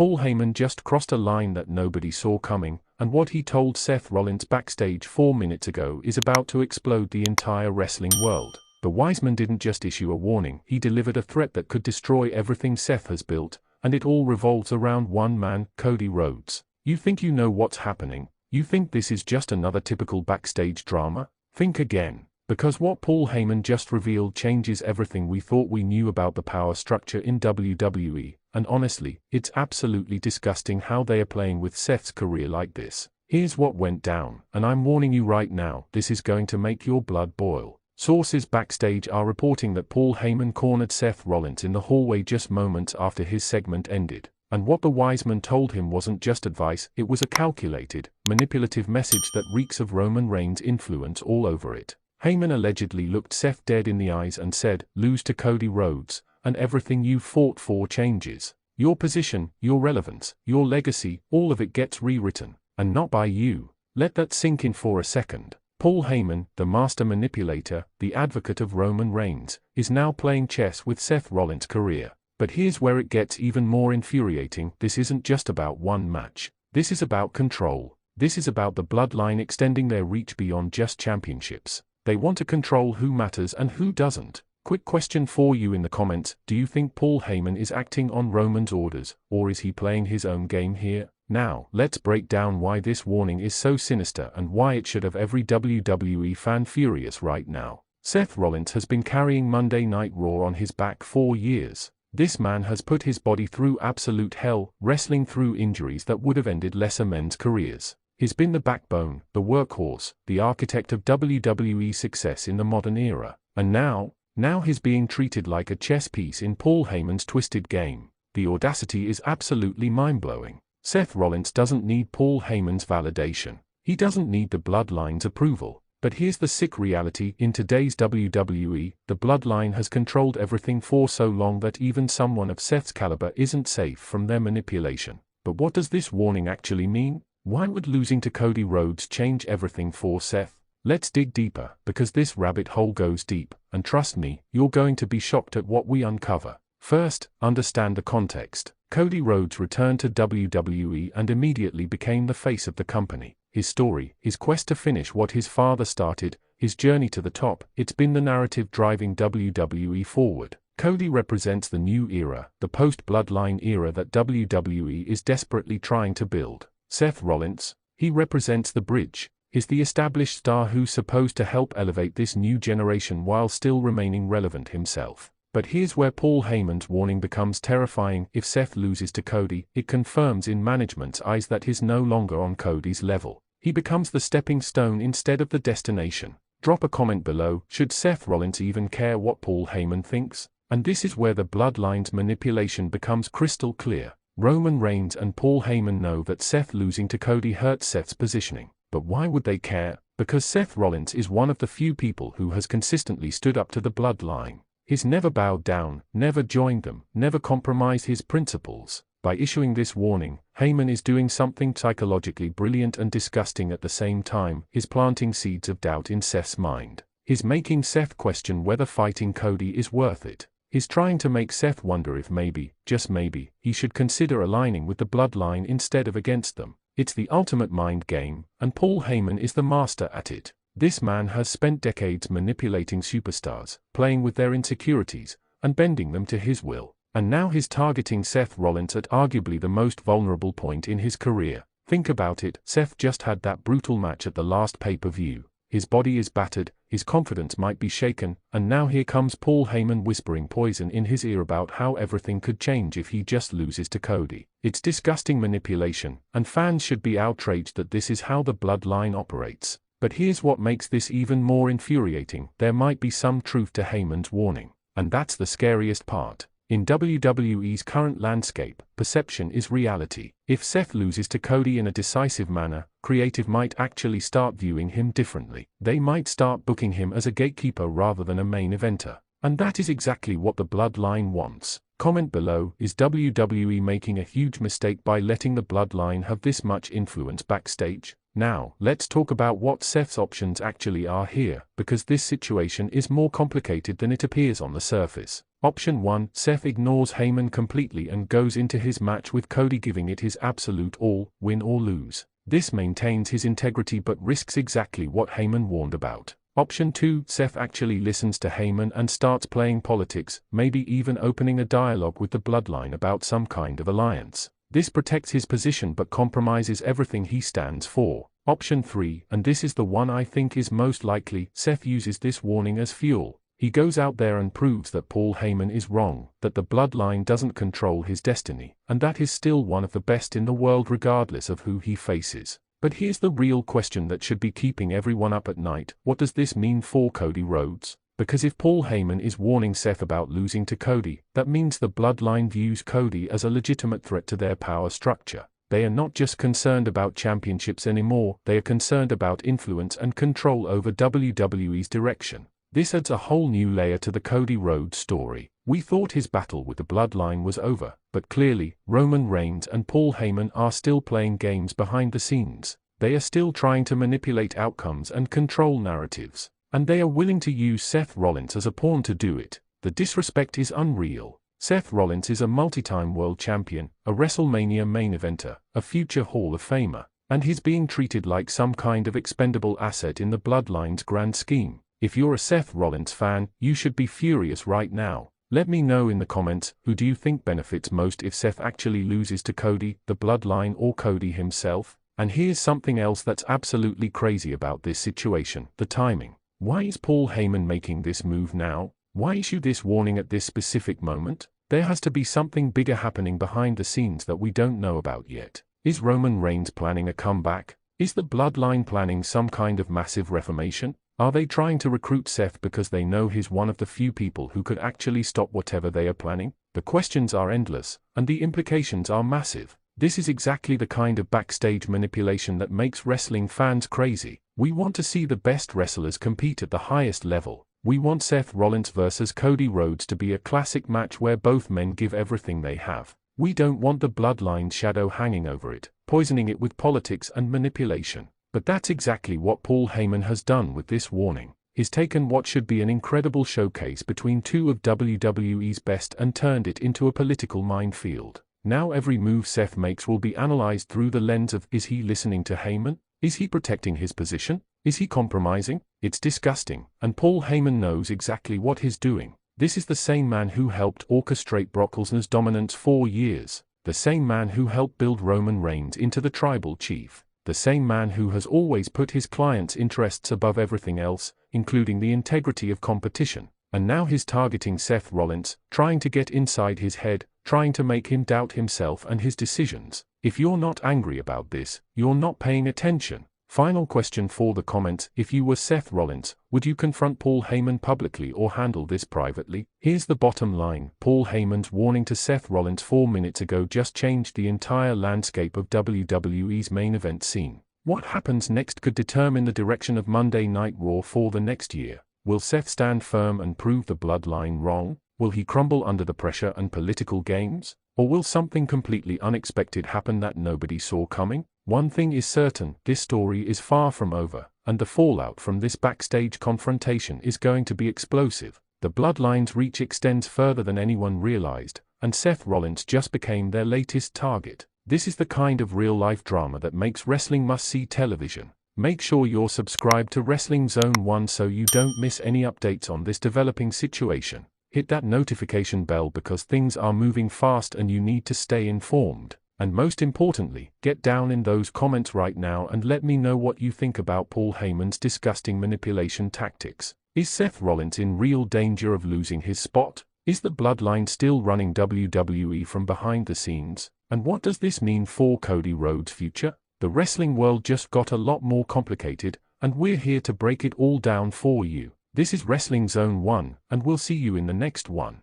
Paul Heyman just crossed a line that nobody saw coming, and what he told Seth Rollins backstage 4 minutes ago is about to explode the entire wrestling world. The wise man didn't just issue a warning, he delivered a threat that could destroy everything Seth has built, and it all revolves around one man, Cody Rhodes. You think you know what's happening? You think this is just another typical backstage drama? Think again. Because what Paul Heyman just revealed changes everything we thought we knew about the power structure in WWE, and honestly, it's absolutely disgusting how they are playing with Seth's career like this. Here's what went down, and I'm warning you right now, this is going to make your blood boil. Sources backstage are reporting that Paul Heyman cornered Seth Rollins in the hallway just moments after his segment ended, and what the wise man told him wasn't just advice, it was a calculated, manipulative message that reeks of Roman Reigns' influence all over it. Heyman allegedly looked Seth dead in the eyes and said, "Lose to Cody Rhodes, and everything you fought for changes. Your position, your relevance, your legacy, all of it gets rewritten, and not by you." Let that sink in for a second. Paul Heyman, the master manipulator, the advocate of Roman Reigns, is now playing chess with Seth Rollins' career. But here's where it gets even more infuriating. This isn't just about one match. This is about control. This is about the Bloodline extending their reach beyond just championships. They want to control who matters and who doesn't. Quick question for you in the comments, do you think Paul Heyman is acting on Roman's orders, or is he playing his own game here? Now, let's break down why this warning is so sinister and why it should have every WWE fan furious right now. Seth Rollins has been carrying Monday Night Raw on his back for years. This man has put his body through absolute hell, wrestling through injuries that would have ended lesser men's careers. He's been the backbone, the workhorse, the architect of WWE success in the modern era. And now he's being treated like a chess piece in Paul Heyman's twisted game. The audacity is absolutely mind-blowing. Seth Rollins doesn't need Paul Heyman's validation. He doesn't need the Bloodline's approval. But here's the sick reality, in today's WWE, the Bloodline has controlled everything for so long that even someone of Seth's caliber isn't safe from their manipulation. But what does this warning actually mean? Why would losing to Cody Rhodes change everything for Seth? Let's dig deeper, because this rabbit hole goes deep, and trust me, you're going to be shocked at what we uncover. First, understand the context. Cody Rhodes returned to WWE and immediately became the face of the company. His story, his quest to finish what his father started, his journey to the top, it's been the narrative driving WWE forward. Cody represents the new era, the post-Bloodline era that WWE is desperately trying to build. Seth Rollins, he represents the bridge. He's the established star who's supposed to help elevate this new generation while still remaining relevant himself. But here's where Paul Heyman's warning becomes terrifying. If Seth loses to Cody, it confirms in management's eyes that he's no longer on Cody's level. He becomes the stepping stone instead of the destination. Drop a comment below, should Seth Rollins even care what Paul Heyman thinks? And this is where the Bloodline's manipulation becomes crystal clear. Roman Reigns and Paul Heyman know that Seth losing to Cody hurts Seth's positioning. But why would they care? Because Seth Rollins is one of the few people who has consistently stood up to the Bloodline. He's never bowed down, never joined them, never compromised his principles. By issuing this warning, Heyman is doing something psychologically brilliant and disgusting at the same time. He's planting seeds of doubt in Seth's mind. He's making Seth question whether fighting Cody is worth it. He's trying to make Seth wonder if maybe, just maybe, he should consider aligning with the Bloodline instead of against them. It's the ultimate mind game, and Paul Heyman is the master at it. This man has spent decades manipulating superstars, playing with their insecurities, and bending them to his will. And now he's targeting Seth Rollins at arguably the most vulnerable point in his career. Think about it, Seth just had that brutal match at the last pay-per-view. His body is battered, his confidence might be shaken, and now here comes Paul Heyman whispering poison in his ear about how everything could change if he just loses to Cody. It's disgusting manipulation, and fans should be outraged that this is how the Bloodline operates. But here's what makes this even more infuriating. There might be some truth to Heyman's warning. And that's the scariest part. In WWE's current landscape, perception is reality. If Seth loses to Cody in a decisive manner, creative might actually start viewing him differently. They might start booking him as a gatekeeper rather than a main eventer. And that is exactly what the Bloodline wants. Comment below, is WWE making a huge mistake by letting the Bloodline have this much influence backstage? Now, let's talk about what Seth's options actually are here, because this situation is more complicated than it appears on the surface. Option 1, Seth ignores Heyman completely and goes into his match with Cody giving it his absolute all, win or lose. This maintains his integrity but risks exactly what Heyman warned about. Option 2, Seth actually listens to Heyman and starts playing politics, maybe even opening a dialogue with the Bloodline about some kind of alliance. This protects his position but compromises everything he stands for. Option 3, and this is the one I think is most likely, Seth uses this warning as fuel. He goes out there and proves that Paul Heyman is wrong, that the Bloodline doesn't control his destiny, and that he's still one of the best in the world regardless of who he faces. But here's the real question that should be keeping everyone up at night: what does this mean for Cody Rhodes? Because if Paul Heyman is warning Seth about losing to Cody, that means the Bloodline views Cody as a legitimate threat to their power structure. They are not just concerned about championships anymore, they are concerned about influence and control over WWE's direction. This adds a whole new layer to the Cody Rhodes story. We thought his battle with the Bloodline was over, but clearly, Roman Reigns and Paul Heyman are still playing games behind the scenes. They are still trying to manipulate outcomes and control narratives. And they are willing to use Seth Rollins as a pawn to do it. The disrespect is unreal. Seth Rollins is a multi-time world champion, a WrestleMania main eventer, a future Hall of Famer, and he's being treated like some kind of expendable asset in the Bloodline's grand scheme. If you're a Seth Rollins fan, you should be furious right now. Let me know in the comments, who do you think benefits most if Seth actually loses to Cody, the Bloodline, or Cody himself? And here's something else that's absolutely crazy about this situation: the timing. Why is Paul Heyman making this move now? Why issue this warning at this specific moment? There has to be something bigger happening behind the scenes that we don't know about yet. Is Roman Reigns planning a comeback? Is the Bloodline planning some kind of massive reformation? Are they trying to recruit Seth because they know he's one of the few people who could actually stop whatever they are planning? The questions are endless, and the implications are massive. This is exactly the kind of backstage manipulation that makes wrestling fans crazy. We want to see the best wrestlers compete at the highest level. We want Seth Rollins versus Cody Rhodes to be a classic match where both men give everything they have. We don't want the Bloodline's shadow hanging over it, poisoning it with politics and manipulation. But that's exactly what Paul Heyman has done with this warning. He's taken what should be an incredible showcase between two of WWE's best and turned it into a political minefield. Now every move Seth makes will be analyzed through the lens of: is he listening to Heyman? Is he protecting his position? Is he compromising? It's disgusting, and Paul Heyman knows exactly what he's doing. This is the same man who helped orchestrate Brock Lesnar's dominance for years. The same man who helped build Roman Reigns into the tribal chief. The same man who has always put his clients' interests above everything else, including the integrity of competition. And now he's targeting Seth Rollins, trying to get inside his head, trying to make him doubt himself and his decisions. If you're not angry about this, you're not paying attention. Final question for the comments: if you were Seth Rollins, would you confront Paul Heyman publicly or handle this privately? Here's the bottom line: Paul Heyman's warning to Seth Rollins 4 minutes ago just changed the entire landscape of WWE's main event scene. What happens next could determine the direction of Monday Night Raw for the next year. Will Seth stand firm and prove the Bloodline wrong? Will he crumble under the pressure and political games? Or will something completely unexpected happen that nobody saw coming? One thing is certain: this story is far from over, and the fallout from this backstage confrontation is going to be explosive. The Bloodline's reach extends further than anyone realized, and Seth Rollins just became their latest target. This is the kind of real-life drama that makes wrestling must-see television. Make sure you're subscribed to Wrestling Zone 1 so you don't miss any updates on this developing situation. Hit that notification bell because things are moving fast and you need to stay informed. And most importantly, get down in those comments right now and let me know what you think about Paul Heyman's disgusting manipulation tactics. Is Seth Rollins in real danger of losing his spot? Is the Bloodline still running WWE from behind the scenes? And what does this mean for Cody Rhodes' future? The wrestling world just got a lot more complicated, and we're here to break it all down for you. This is Wrestling Zone 1, and we'll see you in the next one.